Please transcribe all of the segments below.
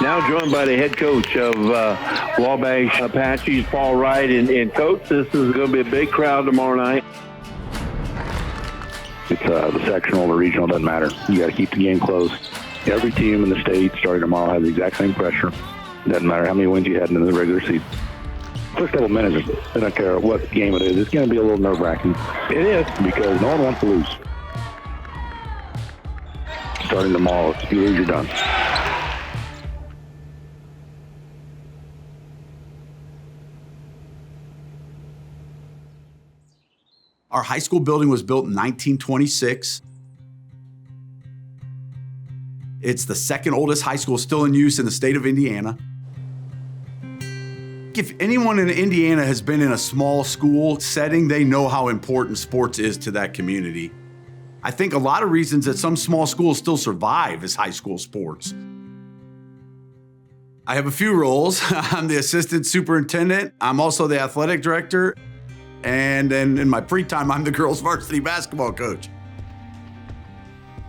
Now joined by the head coach of Wabash Apaches, Paul Wright. And Coach, this is going to be a big crowd tomorrow night. It's the sectional, the regional, doesn't matter. You got to keep the game close. Every team in the state starting tomorrow has the exact same pressure. Doesn't matter how many wins you had in the regular season. First couple minutes, I don't care what game it is, it's going to be a little nerve-wracking. It is. Because no one wants to lose. Starting tomorrow, if you lose, you're done. Our high school building was built in 1926. It's the second oldest high school still in use in the state of Indiana. If anyone in Indiana has been in a small school setting, they know how important sports is to that community. I think a lot of reasons that some small schools still survive is high school sports. I have a few roles. I'm the assistant superintendent. I'm also the athletic director. And then in my free time, I'm the girls' varsity basketball coach.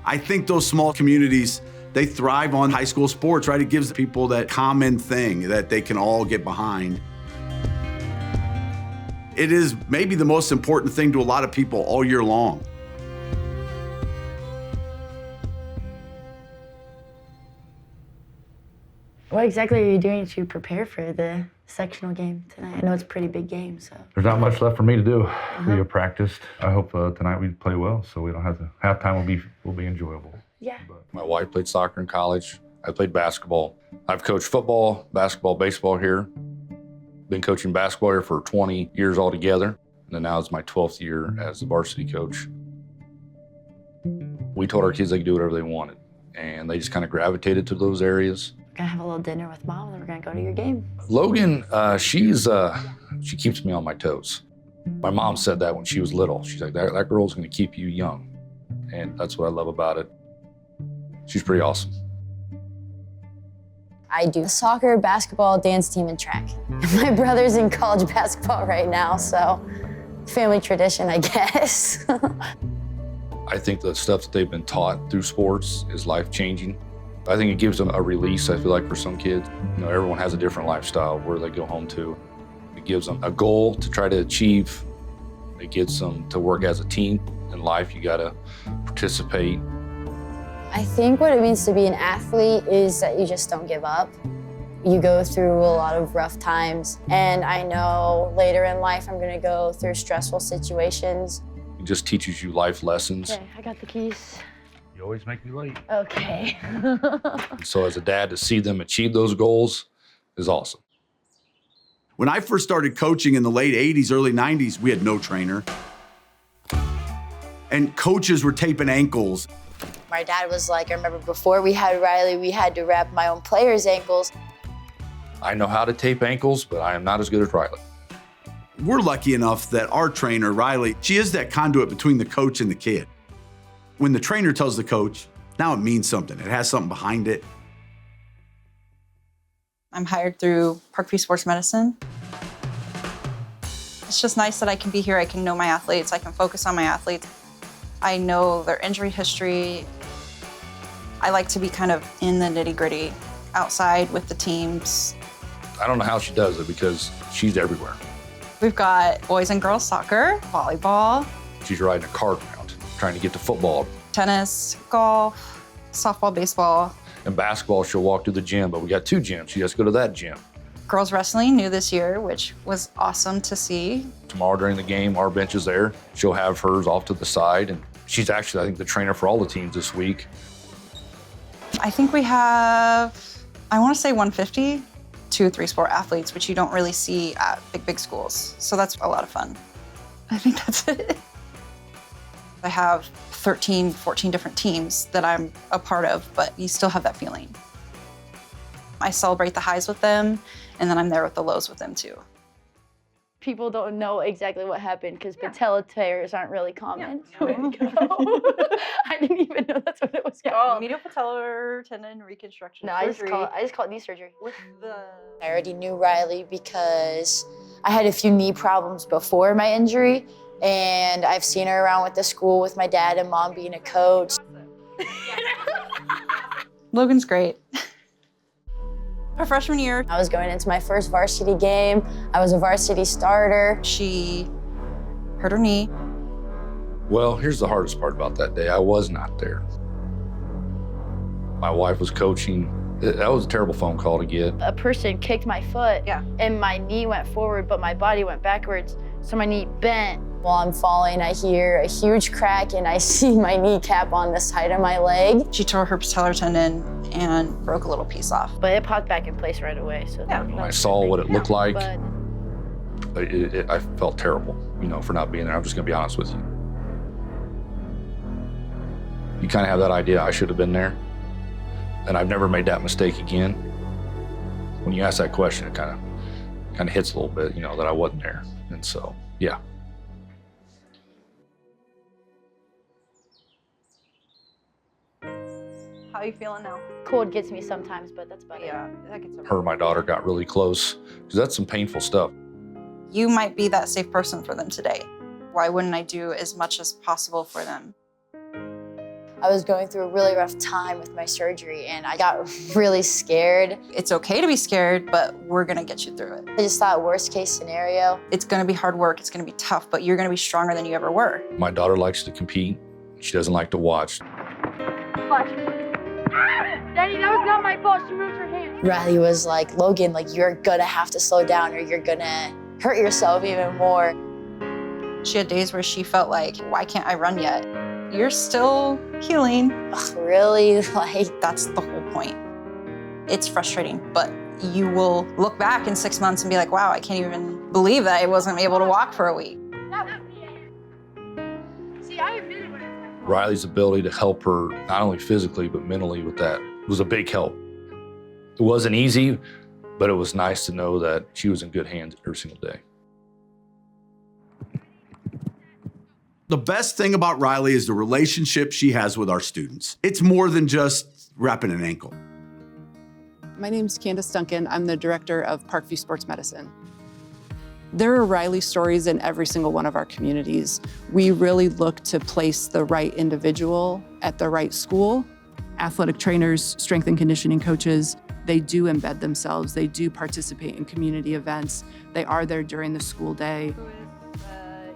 I think those small communities, they thrive on high school sports, right? It gives people that common thing that they can all get behind. It is maybe the most important thing to a lot of people all year long. What exactly are you doing to prepare for the sectional game tonight? I know it's a pretty big game, so. There's not much left for me to do. We have practiced. I hope tonight we play well, so we don't have to. Halftime will be enjoyable. Yeah. But my wife played soccer in college. I played basketball. I've coached football, basketball, baseball here. Been coaching basketball here for 20 years altogether. And then now it's my 12th year as the varsity coach. We told our kids they could do whatever they wanted, and they just kind of gravitated to those areas. We're gonna have a little dinner with Mom, and then we're gonna go to your game. Logan, she keeps me on my toes. My mom said that when she was little. She's like, that girl's gonna keep you young. And that's what I love about it. She's pretty awesome. I do soccer, basketball, dance team, and track. My brother's in college basketball right now, so family tradition, I guess. I think the stuff that they've been taught through sports is life-changing. I think it gives them a release, I feel like, for some kids. You know, everyone has a different lifestyle where they go home to. It gives them a goal to try to achieve. It gets them to work as a team. In life, you gotta participate. I think what it means to be an athlete is that you just don't give up. You go through a lot of rough times, and I know later in life I'm gonna go through stressful situations. It just teaches you life lessons. Okay, I got the keys. you always make me late. Okay. So as a dad, to see them achieve those goals is awesome. When I first started coaching in the late 80s, early 90s, we had no trainer. And coaches were taping ankles. My dad was like, I remember before we had Riley, we had to wrap my own players' ankles. I know how to tape ankles, but I am not as good as Riley. We're lucky enough that our trainer, Riley, she is that conduit between the coach and the kid. When the trainer tells the coach, now it means something. It has something behind it. I'm hired through Parkview Sports Medicine. It's just nice that I can be here. I can know my athletes. I can focus on my athletes. I know their injury history. I like to be kind of in the nitty-gritty, outside with the teams. I don't know how she does it because she's everywhere. We've got boys and girls soccer, volleyball. She's riding a cart around, trying to get to football. Tennis, golf, softball, baseball. And basketball, she'll walk to the gym, but we got 2 gyms. She has to go to that gym. Girls wrestling new this year, which was awesome to see. Tomorrow during the game, our bench is there. She'll have hers off to the side, and she's actually, I think, the trainer for all the teams this week. I think we have, I want to say 150, 2 or 3 sport athletes, which you don't really see at big schools. So that's a lot of fun. I think that's it. I have 13, 14 different teams that I'm a part of, but you still have that feeling. I celebrate the highs with them, and then I'm there with the lows with them too. People don't know exactly what happened because patella tears aren't really common. Yeah. I didn't even know that's what it was called. Medial patellar tendon reconstruction. No, I just call it knee surgery. I already knew Riley because I had a few knee problems before my injury, and I've seen her around with the school with my dad and mom being a coach. Logan's great. freshman year. I was going into my first varsity game. I was a varsity starter. She hurt her knee. Well, here's the hardest part about that day. I was not there. My wife was coaching. That was a terrible phone call to get. A person kicked my foot, and my knee went forward, but my body went backwards, so my knee bent. While I'm falling, I hear a huge crack and I see my kneecap on the side of my leg. She tore her patellar tendon and broke a little piece off. But it popped back in place right away. So When I saw what it looked like, I felt terrible, for not being there. I'm just gonna be honest with you. You kind of have that idea, I should have been there. And I've never made that mistake again. When you ask that question, it kind of hits a little bit, that I wasn't there. And so, yeah. How are you feeling now? cold gets me sometimes, but that's about it. Yeah, that gets Her and my daughter got really close, because that's some painful stuff. You might be that safe person for them today. Why wouldn't I do as much as possible for them? I was going through a really rough time with my surgery and I got really scared. It's okay to be scared, but we're gonna get you through it. I just thought worst case scenario. It's gonna be hard work, it's gonna be tough, but you're gonna be stronger than you ever were. My daughter likes to compete. She doesn't like to watch. Watch. Daddy, that was not my fault. She moved her hand. Riley was like, Logan, you're gonna have to slow down or you're gonna hurt yourself even more. She had days where she felt like, why can't I run yet? You're still healing. Ugh, really? That's the whole point. It's frustrating, but you will look back in 6 months and be like, wow, I can't even believe that I wasn't able to walk for a week. See, I admitted when Riley's ability to help her, not only physically, but mentally with that, was a big help. It wasn't easy, but it was nice to know that she was in good hands every single day. The best thing about Riley is the relationship she has with our students. It's more than just wrapping an ankle. My name's Candace Duncan. I'm the director of Parkview Sports Medicine. There are Riley stories in every single one of our communities. We really look to place the right individual at the right school. Athletic trainers, strength and conditioning coaches, they do embed themselves. They do participate in community events. They are there during the school day.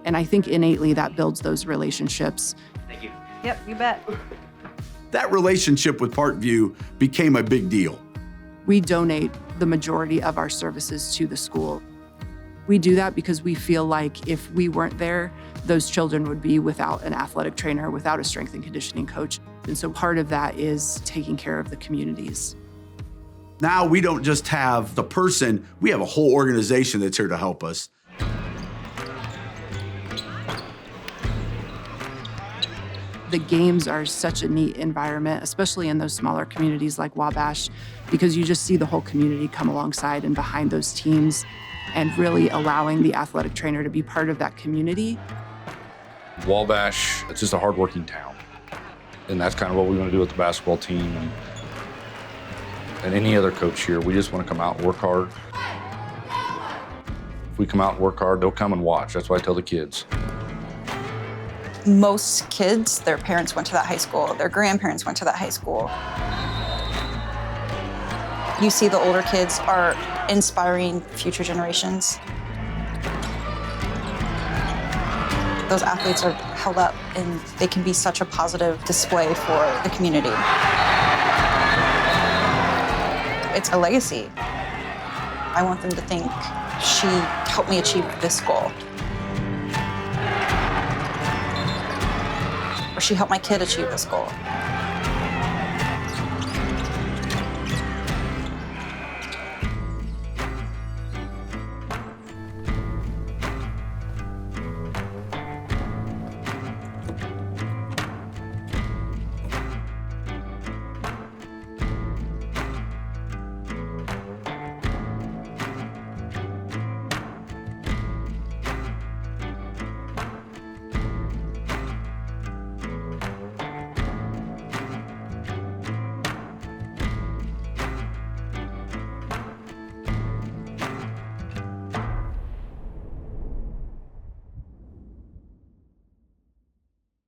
And I think innately that builds those relationships. Thank you. Yep, you bet. That relationship with Parkview became a big deal. We donate the majority of our services to the school. We do that because we feel like if we weren't there, those children would be without an athletic trainer, without a strength and conditioning coach. And so part of that is taking care of the communities. Now we don't just have the person, we have a whole organization that's here to help us. The games are such a neat environment, especially in those smaller communities like Wabash, because you just see the whole community come alongside and behind those teams and really allowing the athletic trainer to be part of that community. Wabash, it's just a hardworking town. And that's kind of what we want to do with the basketball team and any other coach here. We just want to come out and work hard. If we come out and work hard, they'll come and watch. That's what I tell the kids. Most kids, their parents went to that high school, their grandparents went to that high school. You see the older kids are inspiring future generations. Those athletes are held up and they can be such a positive display for the community. It's a legacy. I want them to think, she helped me achieve this goal. Or she helped my kid achieve this goal.